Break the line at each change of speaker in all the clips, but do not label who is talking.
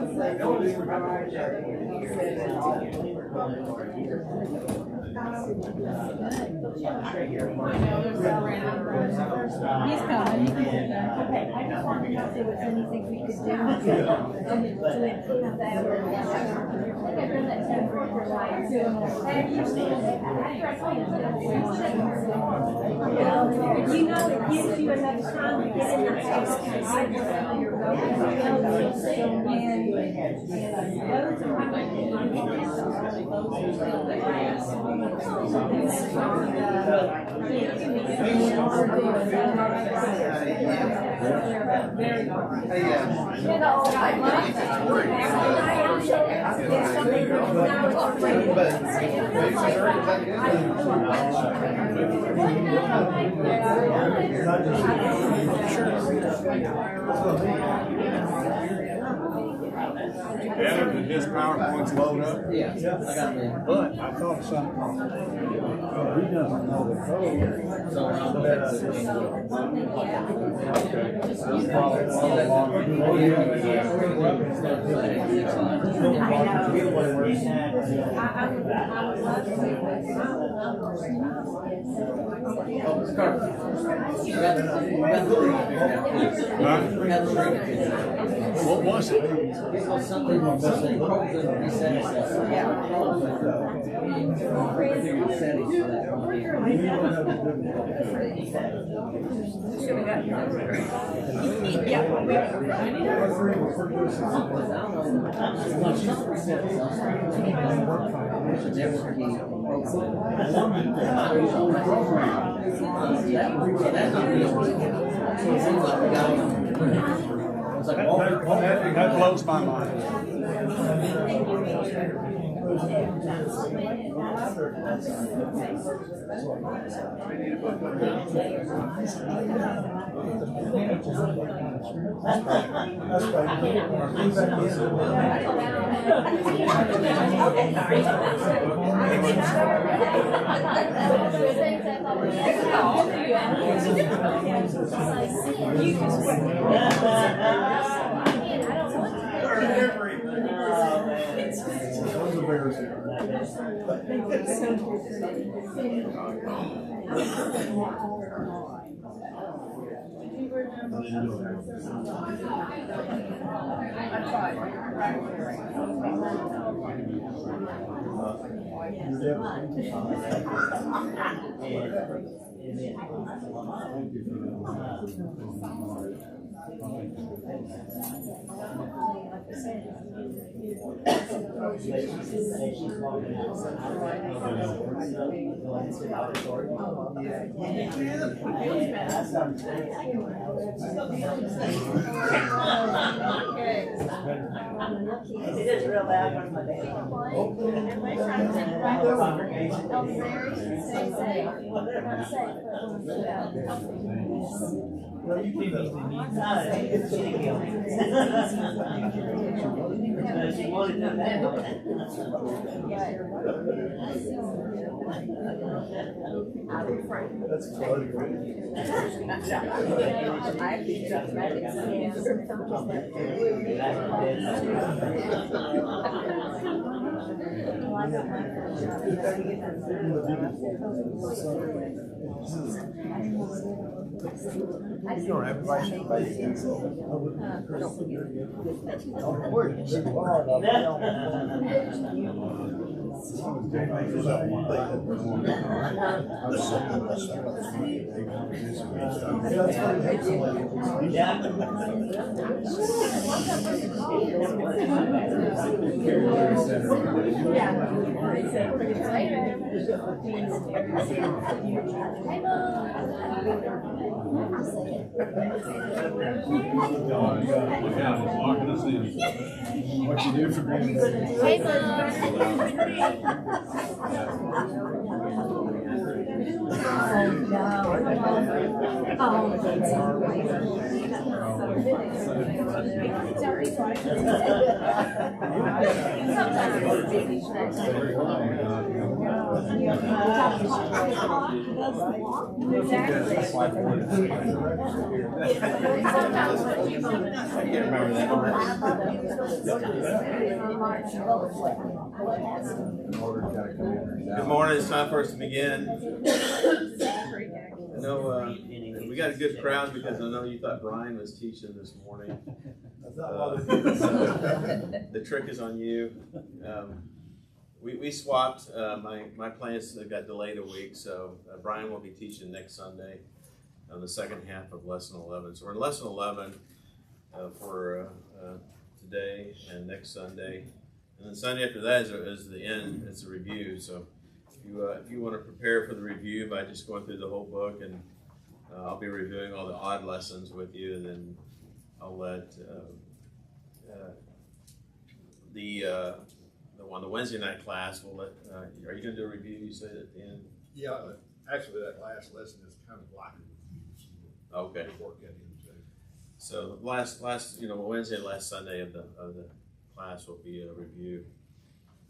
He's coming. Okay, I just wanted to know if there was anything we could do to improve that or. But you know, it gives you enough time to get in the house and your and
Better than his PowerPoints load up?
Yeah, I got the.
But I thought something. He doesn't know the code.
So
What was it?
It was something frozen reset.
That blows my mind.
It is real loud on my day. Everybody's trying to think right over. Stay safe.
Well, you can easily need that. She wanted to know.
That's funny. You don't have everybody should play against what you do for me.
Hey, Mom.
Oh, no.
Good morning. It's time for us to begin. I know we got a good crowd because I know you thought Brian was teaching this morning. The trick is on you. We swapped. My plans got delayed a week, so Brian will be teaching next Sunday on the second half of Lesson 11. So we're in Lesson 11 for today and next Sunday. And then Sunday after that is the end. It's a review. So if you want to prepare for the review by just going through the whole book, and I'll be reviewing all the odd lessons with you, and then I'll let the Wednesday night class. We'll let. Are you going to do a review? You said at the end.
Yeah, actually, that last lesson is kind of like it.
Okay. So last Wednesday and last Sunday of the class will be a review,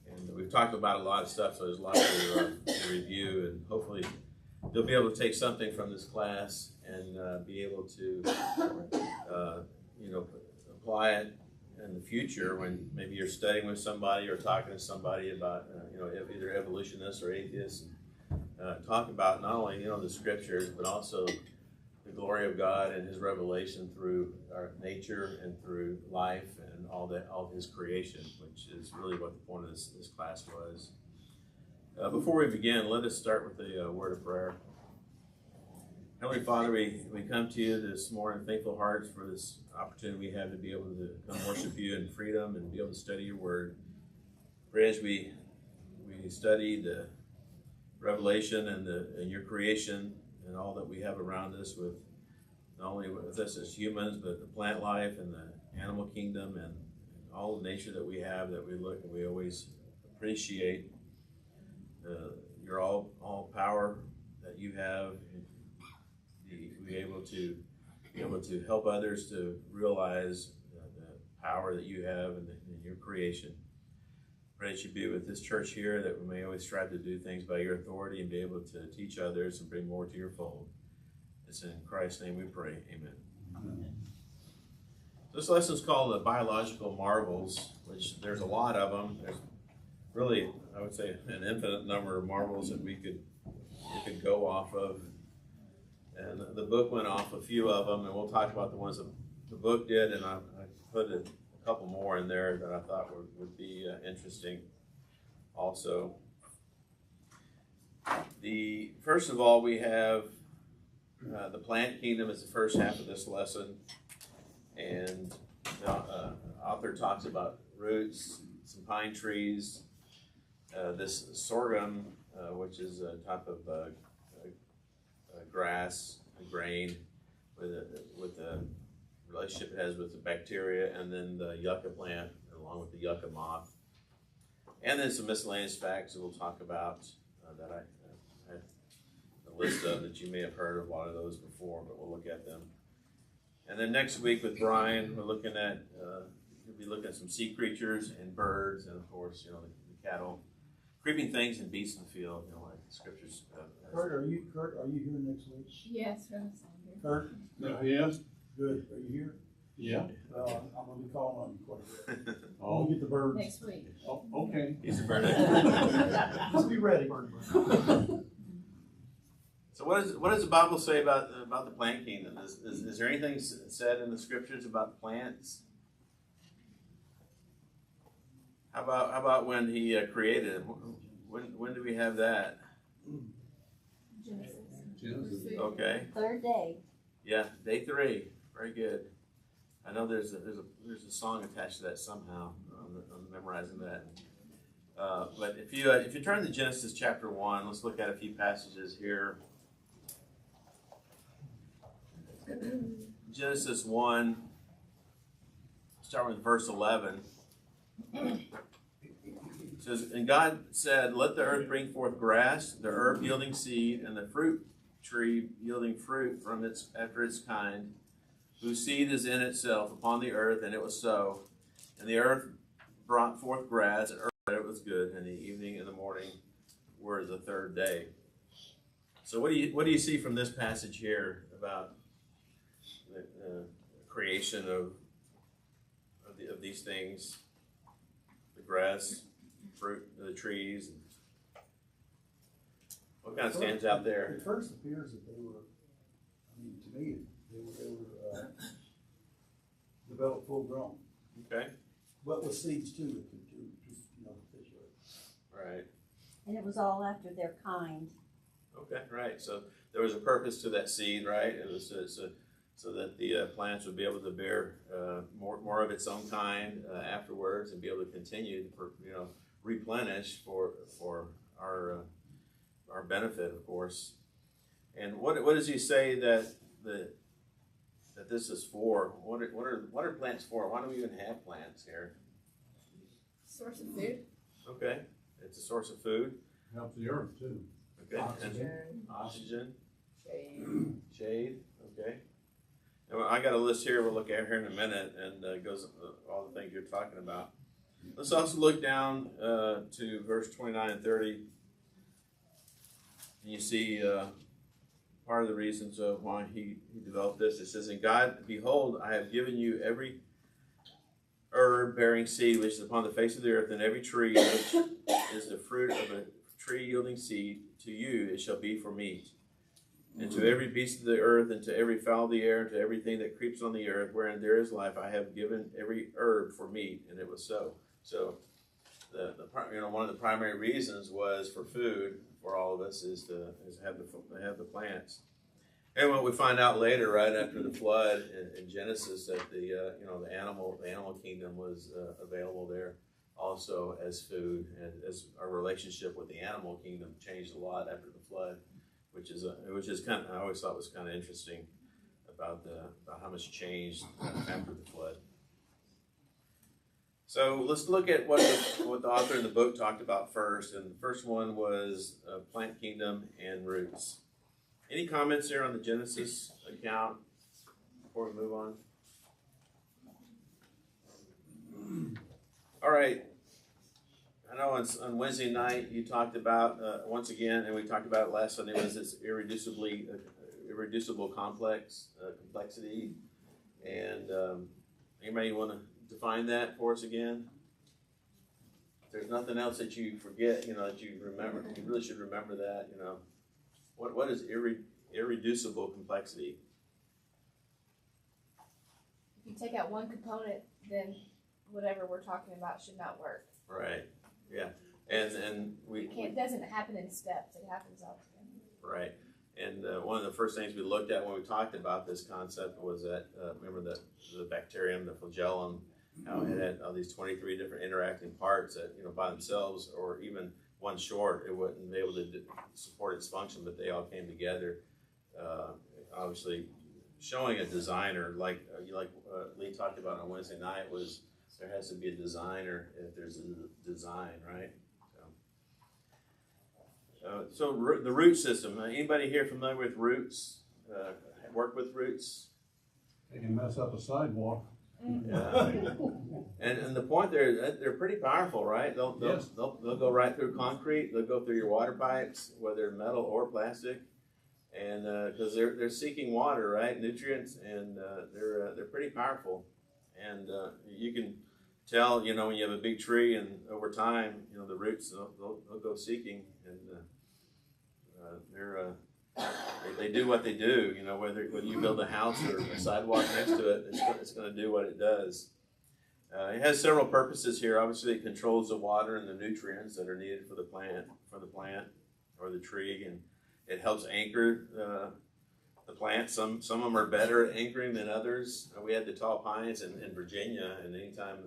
and we've talked about a lot of stuff, so there's a lot to review, and hopefully you'll be able to take something from this class and be able to apply it in the future when maybe you're studying with somebody or talking to somebody about either evolutionists or atheists. Talk about not only the scriptures, but also the glory of God and His revelation through our nature and through life and all His creation, which is really what the point of this class was. Before we begin, let us start with a word of prayer. Heavenly Father, we come to you this morning, thankful hearts for this opportunity we have to be able to come worship you in freedom and be able to study your word. Pray as we study the revelation and your creation and all that we have around us, with not only with us as humans, but the plant life and the animal kingdom and all the nature that we have, that we look and we always appreciate your all power that you have. Be able to help others to realize the power that you have in your creation. Pray that you be with this church here, that we may always strive to do things by your authority and be able to teach others and bring more to your fold. It's in Christ's name we pray. Amen. Amen. This lesson is called the biological marvels, which there's a lot of them. There's really, I would say, an infinite number of marvels that we could go off of. And the book went off a few of them, and we'll talk about the ones that the book did, and I put a couple more in there that I thought would be interesting also. First of all, we have the plant kingdom is the first half of this lesson, and the author talks about roots, some pine trees, this sorghum, which is a type of grass, a grain, with the relationship it has with the bacteria, and then the yucca plant, along with the yucca moth. And then some miscellaneous facts that we'll talk about that I had a list of that you may have heard of a lot of those before, but we'll look at them. And then next week with Brian, we'll be looking at some sea creatures and birds, and of course, the cattle, creeping things and beasts in the field, like the scriptures.
Kurt, are you here next week?
Yes, Rose.
Kurt?
Yes.
Good. Are you here?
Yeah.
I'm gonna be calling on you quite a bit. I'm
Oh,
gonna get the birds.
Next week.
oh, okay.
He's a bird.
Just be ready.
So what does the Bible say about the plant kingdom? Is there anything said in the scriptures about plants? How about when He created it? When do we have that?
Genesis.
Okay.
Third day.
Yeah, day 3. Very good. I know there's a song attached to that somehow. I'm memorizing that. But if you turn to Genesis chapter 1, let's look at a few passages here. Genesis 1, start with verse 11. It says, "And God said, let the earth bring forth grass, the herb yielding seed, and the fruit tree yielding fruit from its after its kind, whose seed is in itself upon the earth, and it was so. And the earth brought forth grass, and earth it was good, and the evening and the morning were the third day. So what do you see from this passage here about the creation of these things, the grass, fruit, the trees? What kind of stands out there?
It first appears that they were, I mean, to me, they were developed full grown.
Okay.
But with seeds too, that could do, you know, fish with.
Right.
And it was all after their kind.
Okay, right. So there was a purpose to that seed, right? It was so that the plants would be able to bear more of its own kind afterwards, and be able to continue to replenish for our benefit, of course. And what does he say that this is for? What are plants for? Why do we even have plants here?
Source of food.
Okay, it's a source of food.
Helps the earth too.
Okay,
Oxygen.
and oxygen,
Shade.
shade. Okay. And I got a list here we'll look at here in a minute, and goes all the things you're talking about. Let's also look down to verse 29 and 30. And you see part of the reasons of why he developed this. It says, "And God, behold, I have given you every herb bearing seed which is upon the face of the earth, and every tree which is the fruit of a tree yielding seed, to you it shall be for meat. And to every beast of the earth, and to every fowl of the air, and to everything that creeps on the earth, wherein there is life, I have given every herb for meat." And it was so. So, one of the primary reasons was for food for all of us is to have the plants. And what we find out later, right after the flood in Genesis, that the animal kingdom was available there also as food, and as our relationship with the animal kingdom changed a lot after the flood, which is kind of, I always thought was kind of interesting about how much changed after the flood. So let's look at what the author in the book talked about first, and the first one was plant kingdom and roots. Any comments there on the Genesis account before we move on? All right. I know on Wednesday night you talked about, once again, and we talked about it last Sunday, was this irreducible complexity. And anybody want to define that for us again? If there's nothing else that you forget, that you remember, you really should remember that, What is irreducible complexity?
If you take out one component, then whatever we're talking about should not work.
Right. Yeah. And we
It doesn't happen in steps. It happens all together.
right. And one of the first things we looked at when we talked about this concept was that remember the bacterium, the flagellum, how it had all these 23 different interacting parts that by themselves, or even one short, it wouldn't be able to support its function, but they all came together. Obviously, showing a designer, like Lee talked about on Wednesday night, was there has to be a designer if there's a design, right? So the root system. Anybody here familiar with roots? Work with roots?
They can mess up a sidewalk.
Yeah. And the point there, they're pretty powerful, right? They'll go right through concrete. They'll go through your water pipes, whether metal or plastic, and because they're seeking water, right, nutrients, and they're pretty powerful. And you can tell, when you have a big tree, and over time, the roots they'll go seeking, and they do what they do. Whether you build a house or a sidewalk next to it, it's going to do what it does. It has several purposes here. Obviously, it controls the water and the nutrients that are needed for the plant or the tree, and it helps anchor the plant. Some of them are better at anchoring than others. We had the tall pines in Virginia, and anytime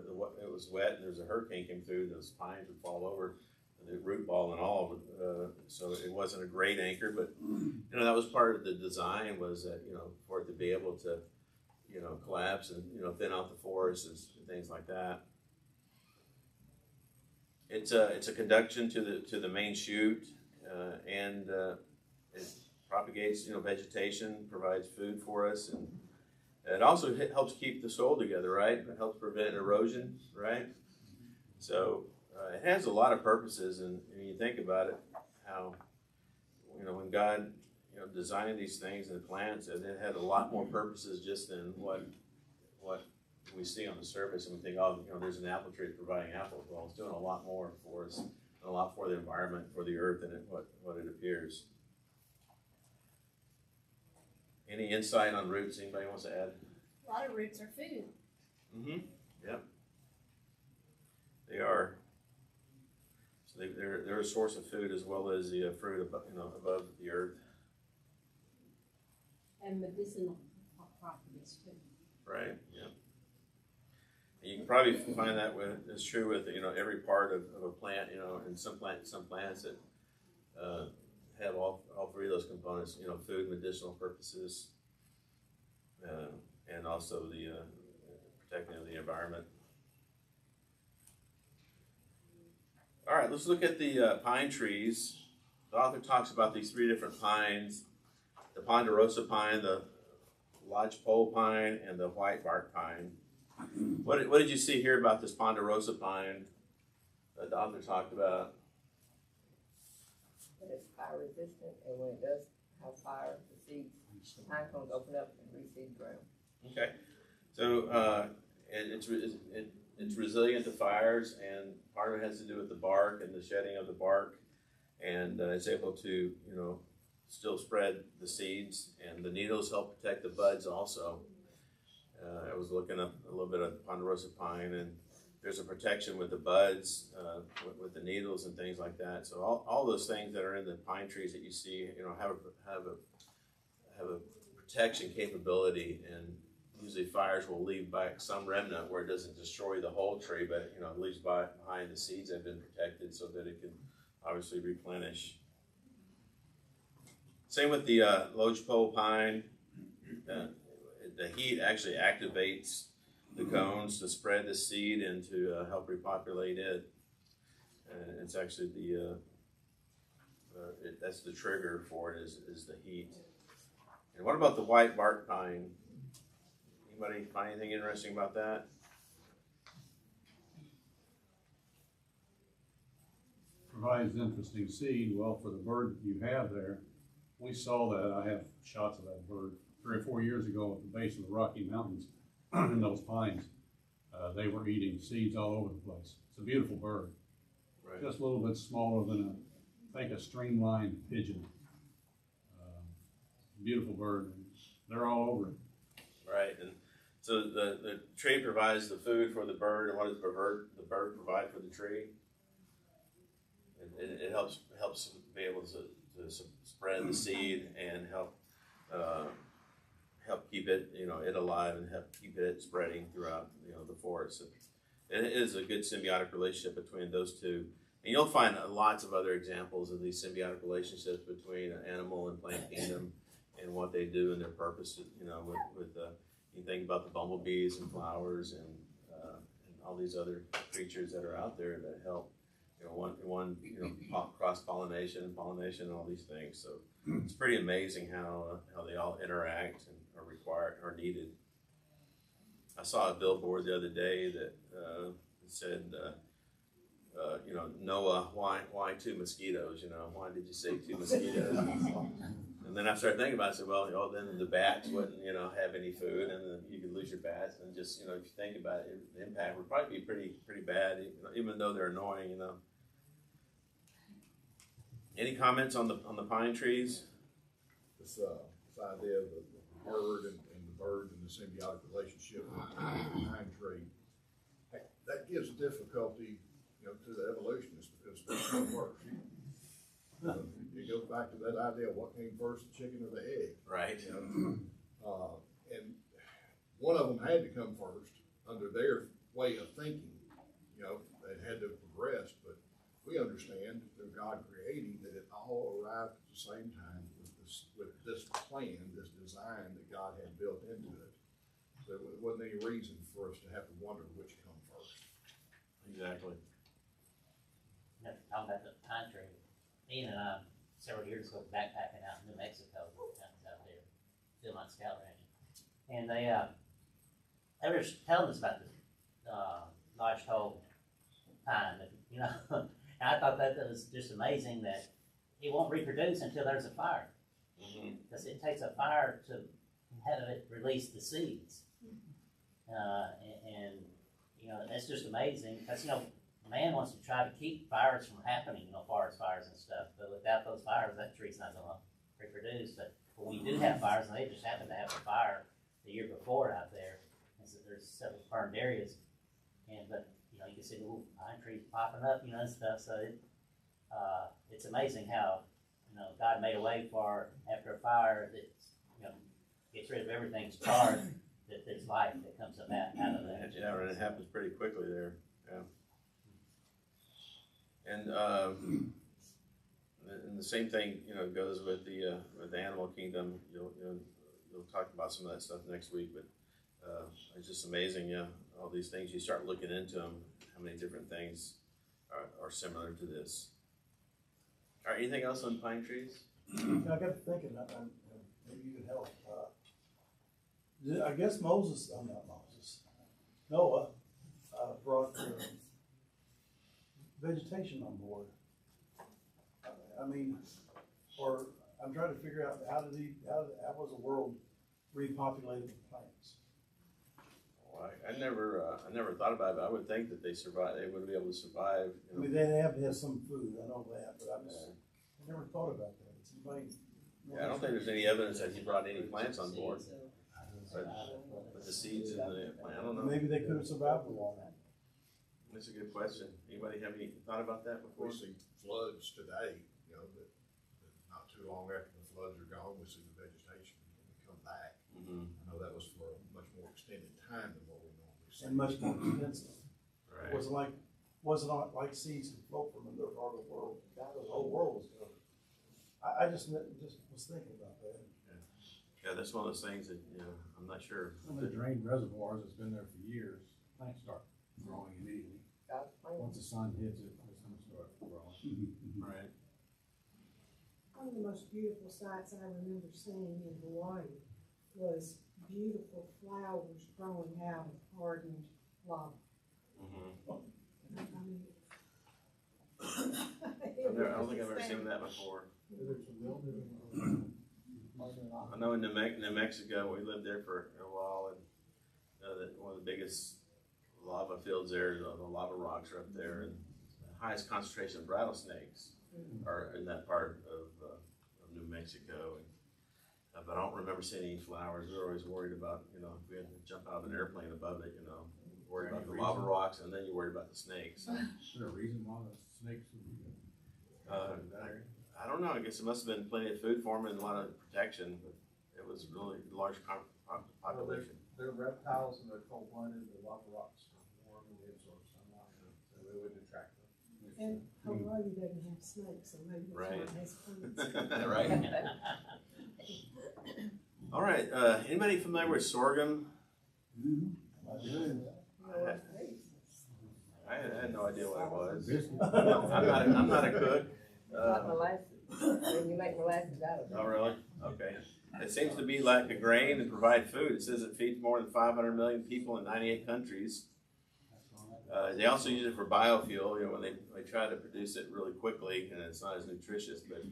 it was wet and there was a hurricane came through, those pines would fall over, the root ball and all. So it wasn't a great anchor, but that was part of the design, was that for it to be able to collapse and thin out the forest and things like that. It's a conduction to the main shoot, and it's probably propagates, vegetation, provides food for us, and it also helps keep the soil together, right? It helps prevent erosion, right? So it has a lot of purposes, and when you think about it, how, when God, designed these things and the plants, and it had a lot more purposes just than what we see on the surface, and we think, oh, there's an apple tree providing apples. Well, it's doing a lot more for us, and a lot for the environment, for the earth, than what it appears. Any insight on roots? Anybody wants to add?
A lot of roots are food.
Mm-hmm. Yep. They are. So they're a source of food as well as the fruit above the earth.
And medicinal properties too.
Right. Yeah. And you can probably find that it's true with every part of a plant. And some plants that have all three of those components. Food, medicinal purposes, and also the protecting of the environment. All right, let's look at the pine trees. The author talks about these three different pines: the ponderosa pine, the lodgepole pine, and the white bark pine. What did you see here about this ponderosa pine that the author talked about?
But it's fire resistant, and when it does have fire, the seeds, pine cones open up and reseed the ground.
Okay, so it's resilient to fires, and part of it has to do with the bark and the shedding of the bark, and it's able to still spread the seeds, and the needles help protect the buds also. I was looking up a little bit of ponderosa pine, and there's a protection with the buds, with the needles and things like that. So all those things that are in the pine trees that you see, have a protection capability, and usually fires will leave back some remnant where it doesn't destroy the whole tree, but it leaves behind the seeds that have been protected so that it can obviously replenish. Same with the lodgepole pine. The heat actually activates the cones to spread the seed and to help repopulate it. And it's actually that's the trigger for it is the heat. And what about the white bark pine? Anybody find anything interesting about that?
Provides interesting seed. Well, for the bird you have there, we saw that. I have shots of that bird 3 or 4 years ago at the base of the Rocky Mountains in those pines. They were eating seeds all over the place. It's a beautiful bird.
Right.
Just a little bit smaller than a streamlined pigeon. Beautiful bird. They're all over it.
Right, and so the tree provides the food for the bird, and what does the bird provide for the tree? It helps be able to spread the seed and help keep it it alive and help keep it spreading throughout the forest. And it is a good symbiotic relationship between those two. And you'll find lots of other examples of these symbiotic relationships between an animal and plant kingdom and what they do and their purpose. You think about the bumblebees and flowers and all these other creatures that are out there that help. Cross-pollination and pollination and all these things. So it's pretty amazing how they all interact and are required or needed. I saw a billboard the other day that said, Noah, why 2 mosquitoes? Why did you say 2 mosquitoes? And then I started thinking about it. I said, well, then the bats wouldn't, have any food, and then you could lose your bats. And just, if you think about it, the impact would probably be pretty bad, even though they're annoying, Any comments on the pine trees?
This idea of the bird and the bird and the symbiotic relationship with the pine tree, that gives difficulty, to the evolutionists because they come first. It goes back to that idea of what came first, the chicken or the egg.
Right.
And one of them had to come first under their way of thinking. They had to progress, but we understand through God creating that it all arrived at the same time with this plan, this design that God had built into it. So there wasn't any reason for us to have to wonder which come first.
Exactly.
Talking about the pine tree, Ian and I several years ago backpacking out in New Mexico,
scout ranch, and they were just telling us about the large toe pine, you know. And I thought that was just amazing that it won't reproduce until there's a fire, because it takes a fire to have it release the seeds, and you know, that's just amazing, because you know, man wants to try to keep fires from happening, you know, forest fires and stuff, but without those fires, that tree's not gonna reproduce. But when we do have fires, and they just happen to have a fire the year before out there, and so there's several burned areas, but you know, you can see little pine trees popping up, you know, and stuff. So it's amazing how, you know, God made a way for, after a fire that, you know, gets rid of everything's charred, that there's life that comes up out of that.
Yeah, and it happens pretty quickly there. Yeah. And the same thing, you know, goes with the animal kingdom. You'll talk about some of that stuff next week, but it's just amazing. Yeah, all these things, you start looking into them, how many different things are similar to this. All right, anything else on pine trees?
I got to thinking, maybe you could help. I guess Noah brought vegetation on board. I mean, or I'm trying to figure out how was the world repopulated with plants?
Well, I never thought about it, but I would think that they would be able to survive. You know.
I mean, they have to have some food, I know that, but I never thought about that. It's
I don't think there's any evidence that he brought any plants on board. But the seeds in the plant, I don't know.
Maybe they could have survived the water.
That's a good question. Anybody have any thought about that before?
We see floods today, you know, that not too long after the floods are gone, we see the vegetation begin to come back.
Mm-hmm.
I know that was for a much more extended time than what we normally see.
And much more expensive.
Right.
It wasn't like seeds could float from another part of the world. The whole world was covered. I just was thinking about that.
Yeah, that's one of those things that, you know, I'm not sure.
When they drain reservoirs, it's been there for years, plants start growing immediately. Once the sun hits it, it's gonna start growing.
Right.
One of the most beautiful sights I remember seeing in Hawaii was beautiful flowers growing out of hardened lava.
Mm-hmm.
I mean,
I don't think I've ever seen that before. I know in New Mexico, we lived there for a while, and that one of the biggest lava fields there, the lava rocks are up there, and the highest concentration of rattlesnakes are in that part of New Mexico. But I don't remember seeing any flowers. We were always worried about, you know, if we had to jump out of an airplane above it, you know, worried about the lava rocks, and then you worried about the snakes.
Is there a reason why the snakes would be
I don't know. I guess there must have been plenty of food for them and a lot of protection, but it was really a large population.
They're reptiles and they're cold-blooded. The lava rocks are warm and they absorb sunlight, so they would attract them.
and Hawaii doesn't have snakes, so maybe that's why it has plants.
Right. All right. Anybody familiar with sorghum? I had no idea what it was. I'm not a cook.
Like molasses. When you make molasses out of it.
Oh, really? Okay. It seems to be like a grain and provide food. It says it feeds more than 500 million people in 98 countries. They also use it for biofuel. You know, when they try to produce it really quickly, and it's not as nutritious, but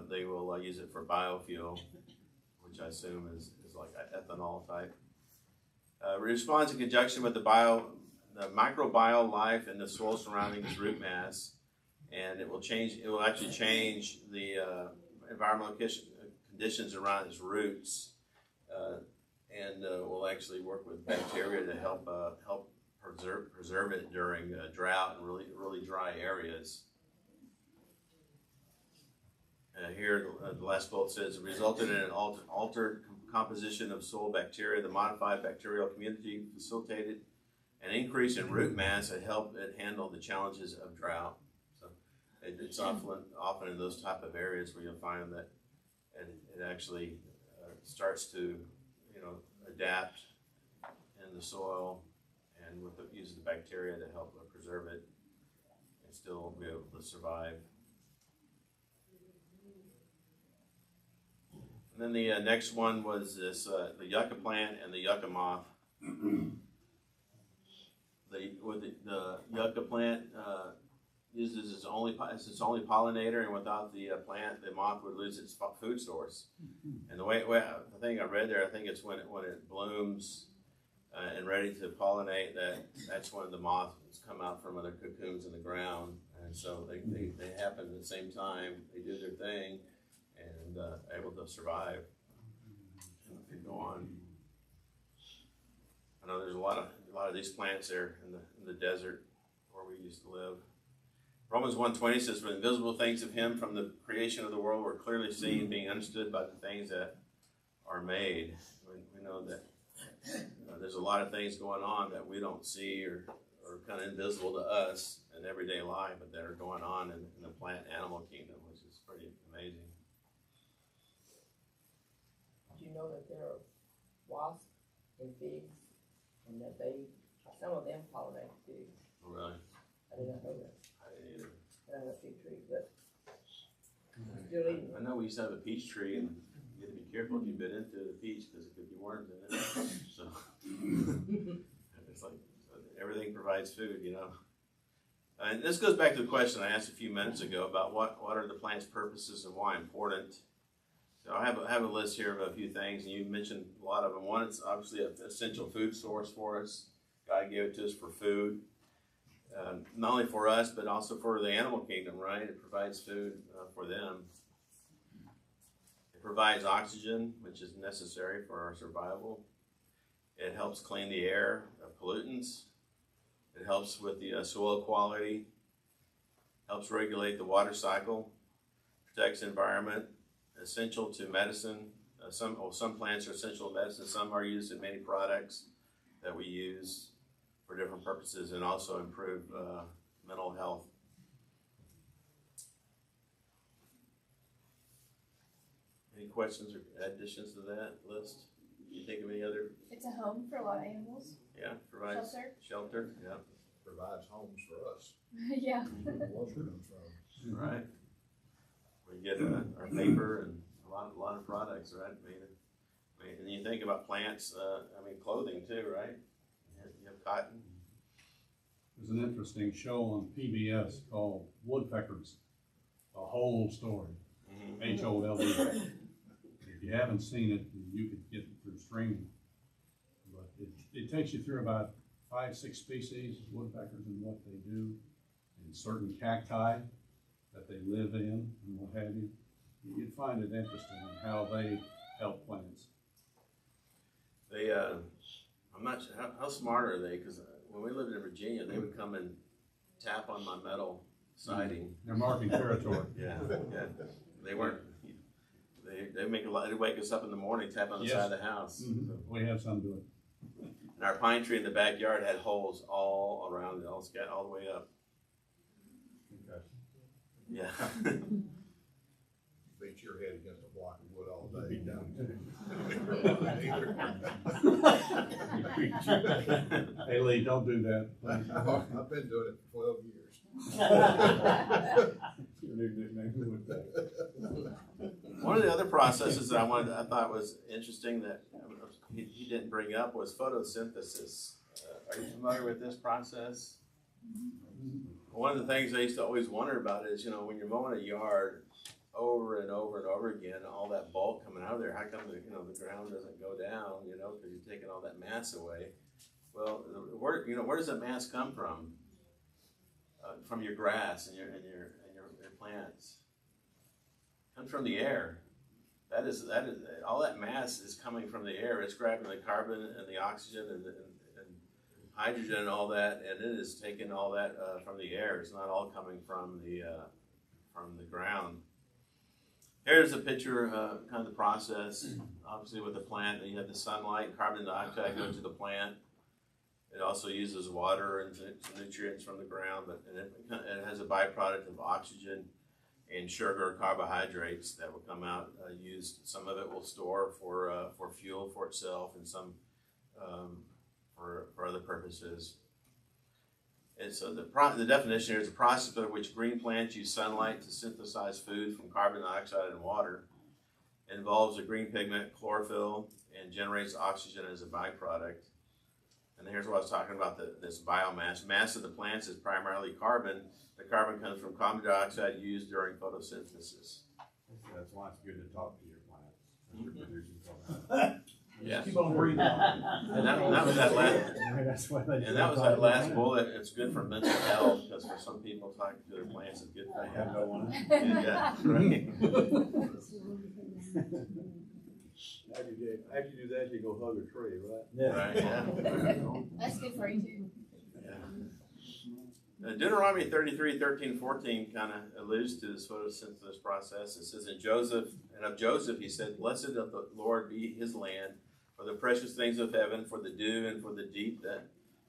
they will use it for biofuel, which I assume is like ethanol type. It responds in conjunction with the microbial life in the soil surrounding its root mass, and it will actually change the environmental conditions around its roots, and will actually work with bacteria to help preserve it during drought and really dry areas. Here, the last quote says, it resulted in an altered composition of soil bacteria. The modified bacterial community facilitated an increase in root mass that helped it handle the challenges of drought. So it's often in those type of areas where you'll find that it actually starts to, you know, adapt in the soil and uses the bacteria to help preserve it and still be able to survive. And then the next one was this the yucca plant and the yucca moth. The yucca plant uses its only pollinator, and without the plant, the moth would lose its food source. And the thing I read there, I think it's when it blooms and ready to pollinate, that's when the moths come out from other cocoons in the ground, and so they happen at the same time. They do their thing and able to survive. And they go on. I know there's a lot of these plants there in the desert where we used to live. Romans 1:20 says, "For the invisible things of Him from the creation of the world were clearly seen, being understood by the things that are made." We know that there's a lot of things going on that we don't see or kind of invisible to us in everyday life, but that are going on in the plant animal kingdom, which is pretty amazing.
Do you know that there are wasps in figs, and that some of them pollinate figs?
Oh, really?
I did not know that.
I didn't either.
I don't fig tree, but still eating.
I know we used to have a peach tree, and you had to be careful if you bit into the peach because it could be worms in it. So it's like everything provides food, you know. And this goes back to the question I asked a few minutes ago about what are the plant's purposes and why important. So I have a list here of a few things, and you mentioned a lot of them. One, it's obviously an essential food source for us. God gave it to us for food. Not only for us, but also for the animal kingdom, right? It provides food for them. It provides oxygen, which is necessary for our survival. It helps clean the air of pollutants. It helps with the soil quality. Helps regulate the water cycle. Protects the environment. Essential to medicine. Some plants are essential to medicine. Some are used in many products that we use for different purposes, and also improve mental health. Any questions or additions to that list? Do you think of any other?
It's a home for a lot of animals.
Yeah, provides shelter. Yeah,
Provides homes for us.
Yeah.
Right. We get our paper and a lot of products, right? And you think about plants. Clothing too, right? You have cotton.
There's an interesting show on PBS called Woodpeckers, a whole story. HOLD. If you haven't seen it, you could get it through streaming. But it takes you through about 5-6 species of woodpeckers and what they do, and certain cacti that they live in and what have you. You'd find it interesting how they help plants.
They, I'm not sure, how smart are they? Because when we lived in Virginia, they would come and tap on my metal siding.
They're marking territory.
Yeah. They weren't. They make a lot. They wake us up in the morning, tap on the side of the house.
Mm-hmm. So we have some do it.
And our pine tree in the backyard had holes all around it, all the way up.
Okay.
Yeah.
Beat your head against a block of wood all day.
Hey Lee, don't do that.
I've been doing it for 12 years.
Your new nickname, Woodpecker.
One of the other processes that I thought was interesting that he didn't bring up was photosynthesis. Are you familiar with this process? One of the things I used to always wonder about is, when you're mowing a yard over and over and over again, all that bulk coming out of there, how come the ground doesn't go down, because you're taking all that mass away. Well, where does that mass come from? From your grass and your plants. It comes from the air. That is all that mass is coming from the air. It's grabbing the carbon and the oxygen and hydrogen and all that, and it is taking all that from the air. It's not all coming from the ground. Here's a picture of kind of the process. Obviously, with the plant, you have the sunlight and carbon dioxide going to the plant. It also uses water and nutrients from the ground, but it has a byproduct of oxygen and sugar, carbohydrates that will come out used. Some of it will store for fuel for itself, and some for other purposes. And so the definition here is a process by which green plants use sunlight to synthesize food from carbon dioxide and water. It involves a green pigment, chlorophyll, and generates oxygen as a byproduct. And here's what I was talking about, this biomass. Mass of the plants is primarily carbon. The carbon comes from carbon dioxide used during photosynthesis.
That's why it's good to talk to your plants. You're producing something.
Yeah.
Keep on breathing.
And that was that last,
That's why they.
and that was that last bullet. It's good for mental health, because for some people, talking to their plants is good for
I have
them.
no one.
Yeah, right.
After you do that, you go hug a tree, right?
Right, yeah.
That's good for you too.
Deuteronomy 33, 13, 14 kind of alludes to this photosynthesis process. It says, of Joseph, he said, blessed of the Lord be his land, for the precious things of heaven, for the dew and for the deep that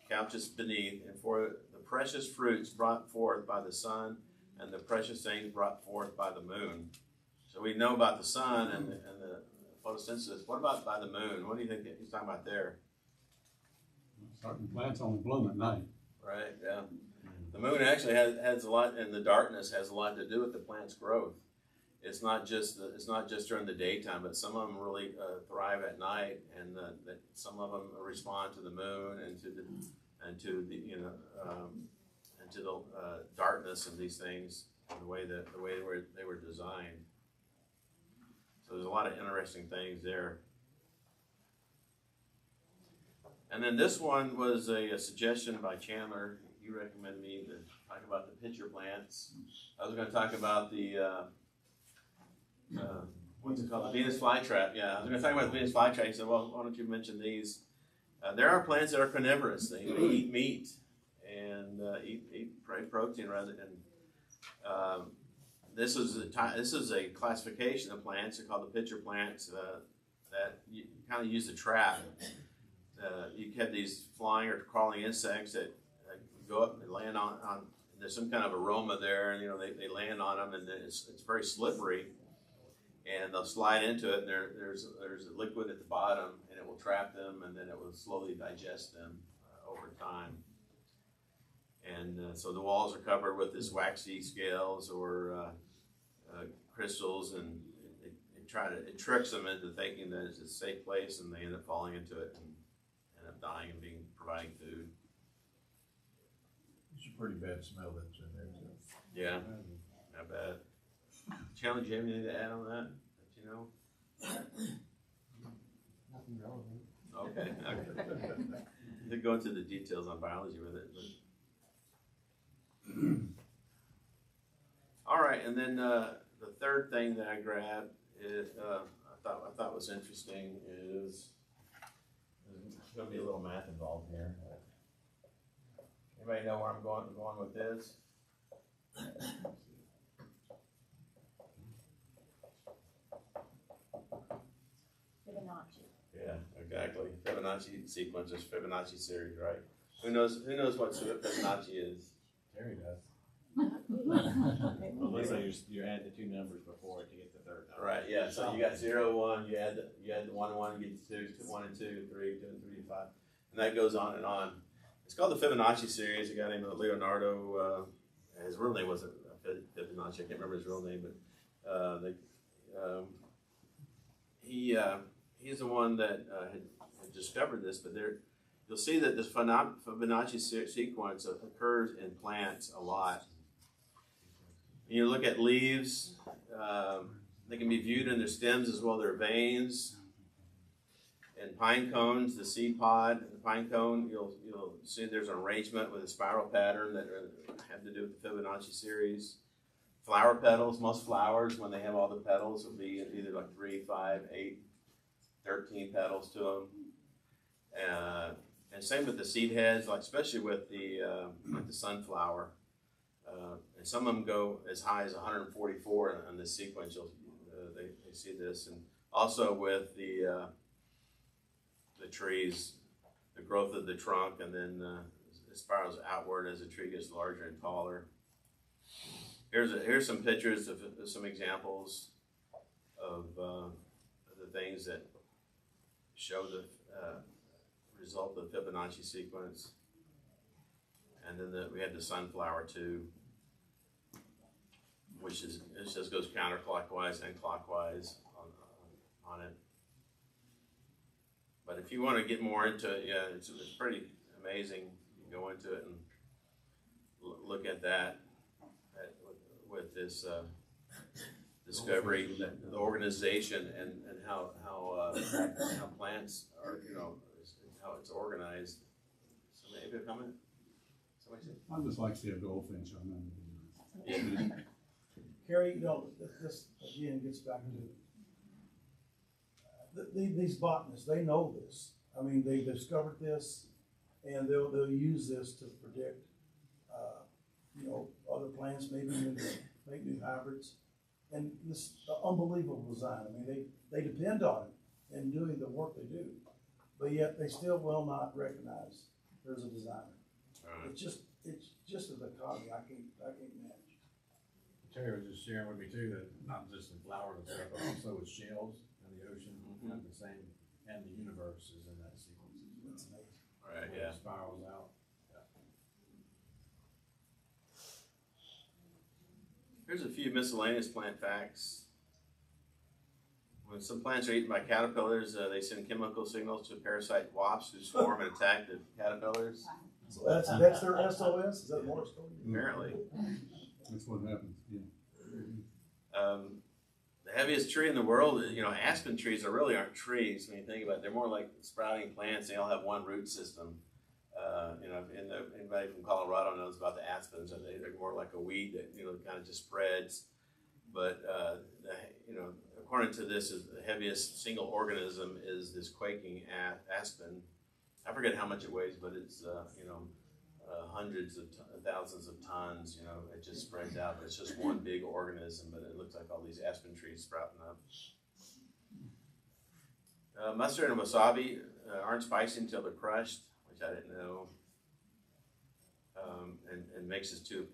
couches beneath, and for the precious fruits brought forth by the sun, and the precious things brought forth by the moon. So we know about the sun and the photosynthesis. What about by the moon? What do you think he's talking about there?
Certain plants only bloom at night.
Right, yeah. The moon actually has a lot, and the darkness has a lot to do with the plant's growth. It's not just during the daytime, but some of them really thrive at night, and some of them respond to the moon and to the darkness and these things, the way they were designed. So there's a lot of interesting things there. And then this one was a suggestion by Chandler. You recommended me to talk about the pitcher plants. I was going to talk about the what's it called? The Venus flytrap. Yeah, I was going to talk about the Venus flytrap. He said, "Well, why don't you mention these?" There are plants that are carnivorous. They eat meat and eat protein rather than. This is a classification of plants. They're called the pitcher plants that you kind of use to trap. You have these flying or crawling insects that go up and land on. There's some kind of aroma there, and they land on them, and then it's very slippery, and they'll slide into it. And there's a liquid at the bottom, and it will trap them, and then it will slowly digest them over time. And so the walls are covered with this waxy scales or crystals, and it tricks them into thinking that it's a safe place, and they end up falling into it and end up dying and providing food.
It's a pretty bad smell that's in there too.
Yeah, not bad. Chandler, do you have anything to add on that you know?
Nothing relevant.
Okay. They go into the details on biology with it. All right, and then the third thing that I grabbed is I thought was interesting is there's going to be a little math involved here. Anybody know where I'm going with this?
Fibonacci.
Yeah, exactly. Fibonacci sequences, Fibonacci series, right? Who knows what Fibonacci is?
Terry does.
Basically, you add the two numbers before it to get the third number.
Right, yeah. So you got 0, 1, you add the 1 and 1, you get 2, 1 and 2, 3, 2 and 3, 5. And that goes on and on. It's called the Fibonacci series. A guy named Leonardo, his real name wasn't Fibonacci, I can't remember his real name, but he's the one that had discovered this, but you'll see that this Fibonacci sequence occurs in plants a lot. You look at leaves, they can be viewed in their stems as well as their veins. In pine cones, the seed pod, the pine cone, you'll see there's an arrangement with a spiral pattern that have to do with the Fibonacci series. Flower petals, most flowers, when they have all the petals, will be either like 3, 5, 8, 13 petals to them. And same with the seed heads, like especially with the sunflower. And some of them go as high as 144 in this sequence. They see this, and also with the trees, the growth of the trunk, and then it spirals outward as the tree gets larger and taller. Here's some pictures of some examples of the things that show the result of the Fibonacci sequence. And then we had the sunflower too, which just goes counterclockwise and clockwise if you want to get more into it, yeah, it's pretty amazing. You go into it and look at that with this discovery, the organization, and how plants are, how it's organized. Somebody have a comment? Somebody say?
I'd just like to see a goldfinch on that.
Yeah.
Carrie, this again gets back to these botanists. They know this. I mean, they discovered this, and they'll use this to predict, other plants, maybe make new hybrids, and this unbelievable design. I mean, they depend on it in doing the work they do, but yet they still will not recognize there's a designer. It's just a dichotomy I can't manage.
Terry was just sharing with me too that not just in flowers and stuff, but also with shells in the ocean, kind of the same, and the universe is in that sequence.
That's amazing.
Right,
Where
yeah.
it spirals out.
Here's a few miscellaneous plant facts. When some plants are eaten by caterpillars, they send chemical signals to parasite wasps who swarm and attack the caterpillars.
So that's their SOS? Is that more story?
Apparently.
That's what happens, yeah.
The heaviest tree in the world, aspen trees aren't trees when you think about it. They're more like sprouting plants. They all have one root system. Anybody from Colorado knows about the aspens. They're more like a weed that, kind of just spreads. But, according to this, the heaviest single organism is this quaking aspen. I forget how much it weighs, but it's, hundreds of thousands of tons, it just spreads out. But it's just one big organism, but it looks like all these aspen trees sprouting up. Mustard and wasabi aren't spicy until they're crushed, which I didn't know. And mixes two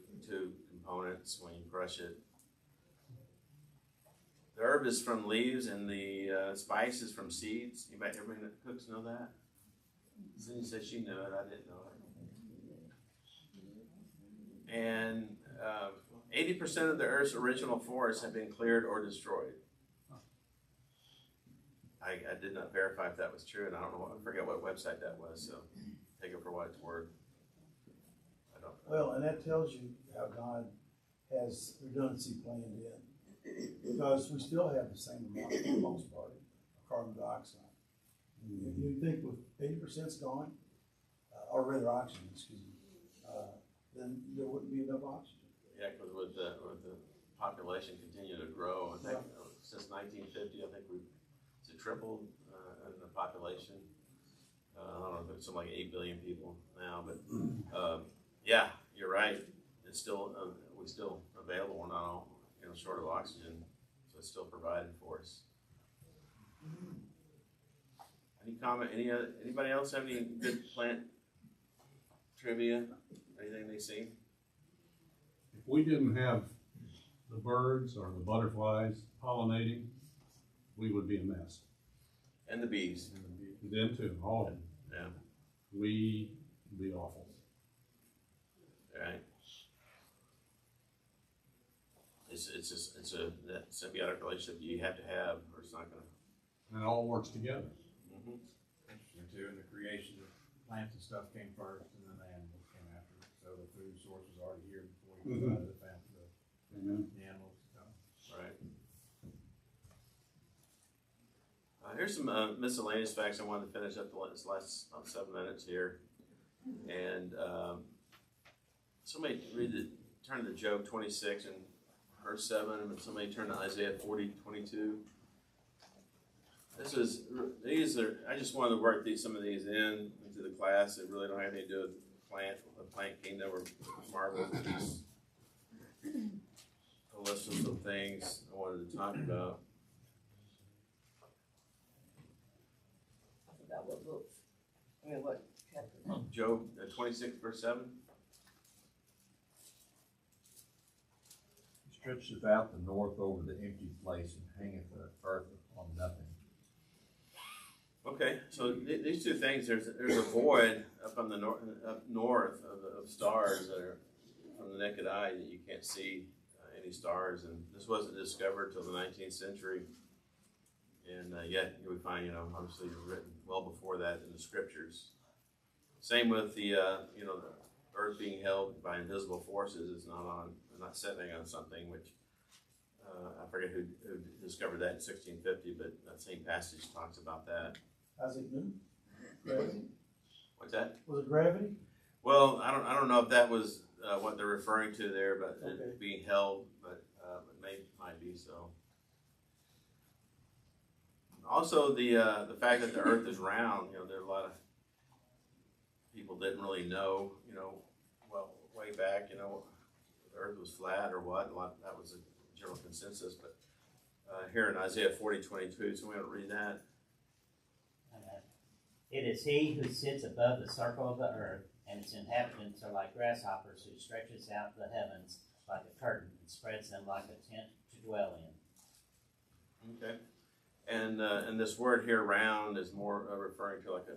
components when you crush it. The herb is from leaves and the spice is from seeds. Everybody that cooks know that? Cindy said she knew it, I didn't know it. And 80% of the Earth's original forests have been cleared or destroyed. I did not verify if that was true, and I forget what website that was, so take it for what it's worth. I don't know.
Well, and that tells you how God has redundancy planned in, because we still have the same amount, for the most part, of carbon dioxide. You think with 80% gone, or rather oxygen, excuse me, then there wouldn't be enough oxygen.
Yeah, because with the population continue to grow, I think since 1950, I think we've tripled in the population. I don't know, there's something like 8 billion people now, but yeah, you're right. It's still we're still available. We're not all short of oxygen, so it's still provided for us. Any comment? Anybody else have any good plant trivia? Anything they see?
If we didn't have the birds or the butterflies pollinating, we would be a mess.
And the bees.
Them too, all of them.
Yeah.
We'd be awful.
Right. It's that symbiotic relationship you have to have, or it's not gonna.
And it all works together.
Mm-hmm.
Interesting too, in the creation of plants and stuff came first, and then the animals came after. So the food source was already here before you provided the animals.
Right. Here's some miscellaneous facts I wanted to finish up the last 7 minutes here. And somebody turn to Job 26 and verse 7, and somebody turn to Isaiah 40:22. I just wanted to work some of these into the class. They really don't have anything to do with the plant kingdom or marvels. Just a list of some things I wanted to talk about.
What book? What chapter?
Job 26 verse 7.
He stretcheth out the north over the empty place and hangeth the earth on nothing.
Okay, so these two things, there's a void up on the north of stars that are from the naked eye that you can't see any stars, and this wasn't discovered till the 19th century. And yet we find, obviously written well before that in the scriptures. Same with the, the earth being held by invisible forces. It's not sitting on something, which I forget who discovered that in 1650, but that same passage talks about that.
Isaac Newton? Gravity?
What's that?
Was it gravity?
Well, I don't know if that was what they're referring to there, but
Okay.
it being held, but it might be so. Also, the fact that the Earth is round, there are a lot of people didn't really know, well, way back, the Earth was flat or what. That was a general consensus, but here in Isaiah 40:22, so we don't read that.
It is he who sits above the circle of the earth, and its inhabitants are like grasshoppers, who stretches out the heavens like a curtain and spreads them like a tent to dwell in.
Okay. And this word here, round, is more referring to like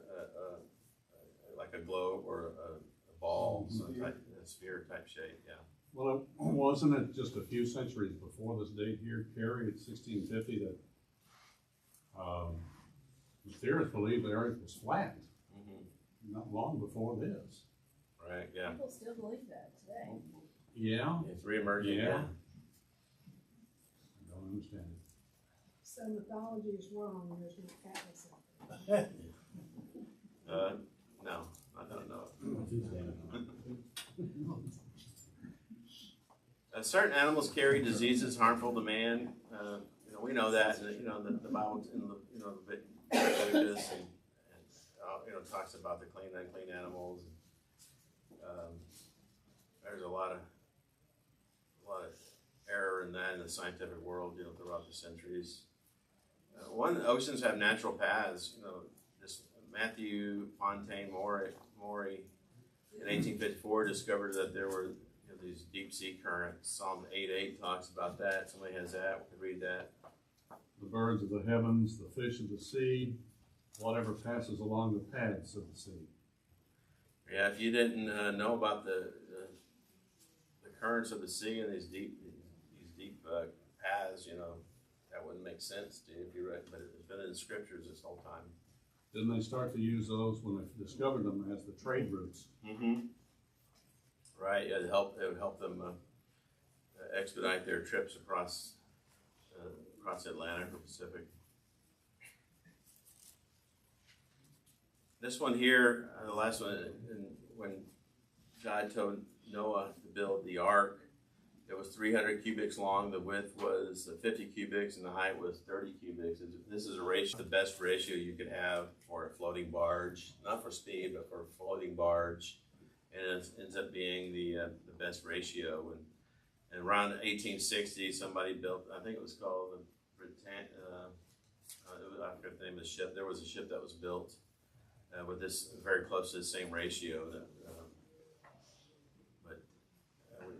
a globe or a ball, some type, a sphere type shape. Yeah.
Well, wasn't it just a few centuries before this date here, Carrie, at 1650, that the theorists believed the Earth was flat? Not long before this.
Right. Yeah.
People still believe that today.
Yeah.
It's reemerging.
Yeah.
Yeah.
I don't understand it.
So mythology is wrong, and there's no Atlas out there.
No, I don't know. Certain animals carry diseases harmful to man. We know that. The Bible in Leviticus and talks about the clean and unclean animals. There's a lot of error in that in the scientific world, throughout the centuries. Oceans have natural paths. This Matthew Fontaine Maury in 1854 discovered that there were these deep sea currents. Psalm 8:8 talks about that. Somebody has that. We can read that.
The birds of the heavens, the fish of the sea, whatever passes along the paths of the sea.
Yeah, if you didn't know about the currents of the sea and these deep paths, that wouldn't make sense to you if you read. But it's been in the scriptures this whole time.
Didn't they start to use those when they discovered them as the trade routes?
Mm-hmm. Right. Yeah, it would help them expedite their trips across the Atlantic or Pacific. This one here, the last one, when God told Noah to build the ark, it was 300 cubits long, the width was 50 cubics, and the height was 30 cubics. This is the best ratio you could have for a floating barge, not for speed, but for a floating barge. And it ends up being the best ratio. And around 1860, somebody built, I think it was called the I forget the name of the ship. There was a ship that was built with this very close to the same ratio. But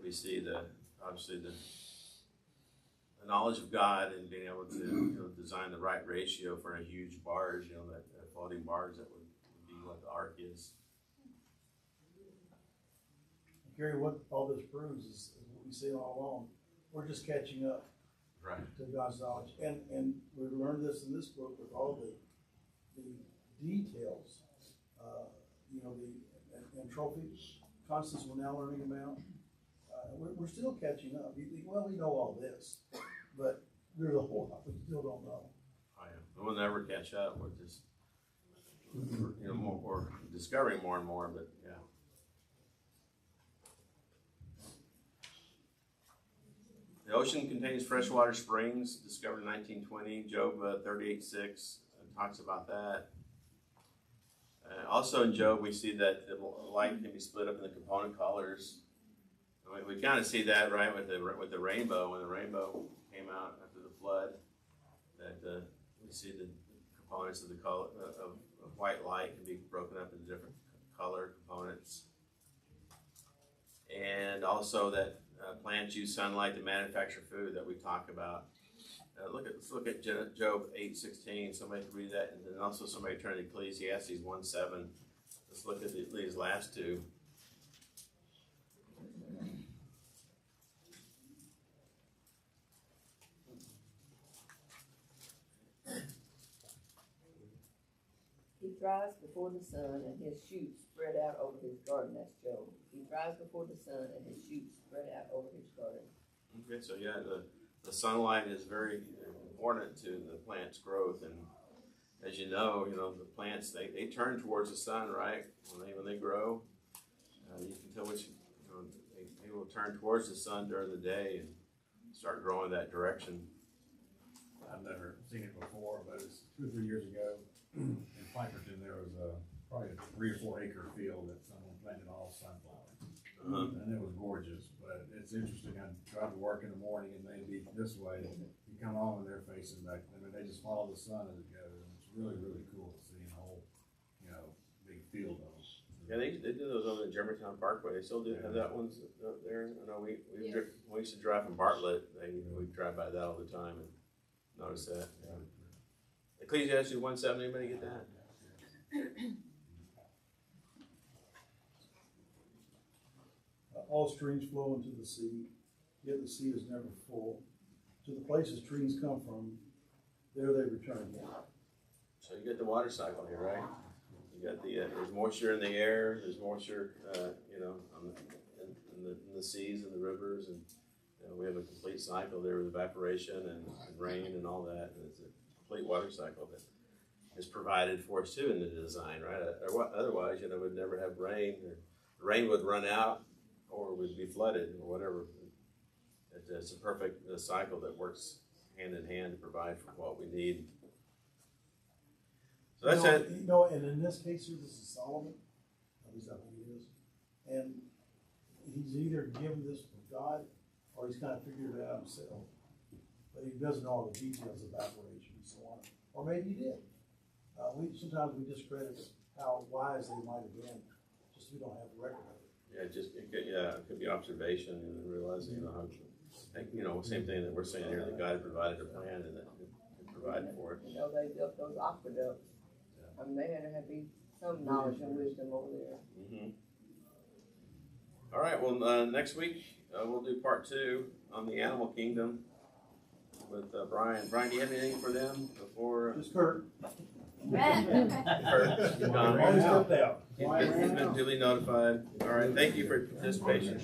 we see obviously the knowledge of God and being able to design the right ratio for a huge barge, that floating barge that would be what the ark is.
Gary, what all this proves is what we see all along. We're just catching up to God's knowledge. And we've learned this in this book with all the details, and trophies, constants we're now learning about. We're still catching up. We know all this, but there's a whole lot we still don't know.
We'll never catch up. We're just, we're discovering more and more, but yeah. The ocean contains freshwater springs, discovered in 1920. Job 38:6 talks about that. Also in Job, we see that the light can be split up into component colors. We kind of see that, right, with the rainbow. When the rainbow came out after the flood, that we see the components of the color of white light can be broken up into different color components. And also that plants use sunlight to manufacture food that we talk about. Let's look at Job 8:16. Somebody can read that, and then also somebody turn to Ecclesiastes 1:7. Let's look at these last two.
dries before the sun and his shoots spread out over his garden. That's Job. He dries before the sun and his shoots spread out over his garden.
Okay, so yeah, the sunlight is very important to the plant's growth, and as you know, the plants they turn towards the sun, right? When they grow, you can tell which they will turn towards the sun during the day and start growing that direction.
I've never seen it before, but it's 2 or 3 years ago in Plankerton, there was probably a 3 or 4 acre field that someone planted all sunflowers. And it was gorgeous, but it's interesting. I drive to work in the morning and they'd be this way. You come home and they're facing back. I mean, they just follow the sun as it goes. And it's really, really cool to see a whole, big field of them.
Yeah, they do those over in Germantown Parkway. They still do have that ones up there. I know we used to drive from Bartlett. We drive by that all the time and notice that. Yeah. Ecclesiastes 1:7. Anybody get that?
All streams flow into the sea, yet the sea is never full. To the places streams come from, there they return.
So you get the water cycle here, right? You got there's moisture in the air. There's moisture, in the seas and the rivers, and we have a complete cycle there with evaporation and rain and all that. And it's a complete water cycle that is provided for us too in the design, right? Otherwise, we'd never have rain. Or the rain would run out, or would be flooded, or whatever. It's a perfect cycle that works hand in hand to provide for what we need. So that's it.
And in this case here, this is Solomon. At least I think it is. And he's either given this from God, or he's kind of figured it out himself. But he doesn't know all the details of evaporation and so on. Or maybe he did. Sometimes we discredit how wise they might have been, just we don't have a record of it.
Yeah, it could be observation and realizing, how, same thing that we're saying here, that God provided a plan and that He provided for it.
They built those aqueducts. I mean, they had to be some knowledge and wisdom over there.
Mm-hmm. All right, well, next week we'll do part 2 on the animal kingdom with Brian. Brian, do you have anything for them before?
Just Kurt.
Kurt, He's been duly notified. All right, thank you for your participation.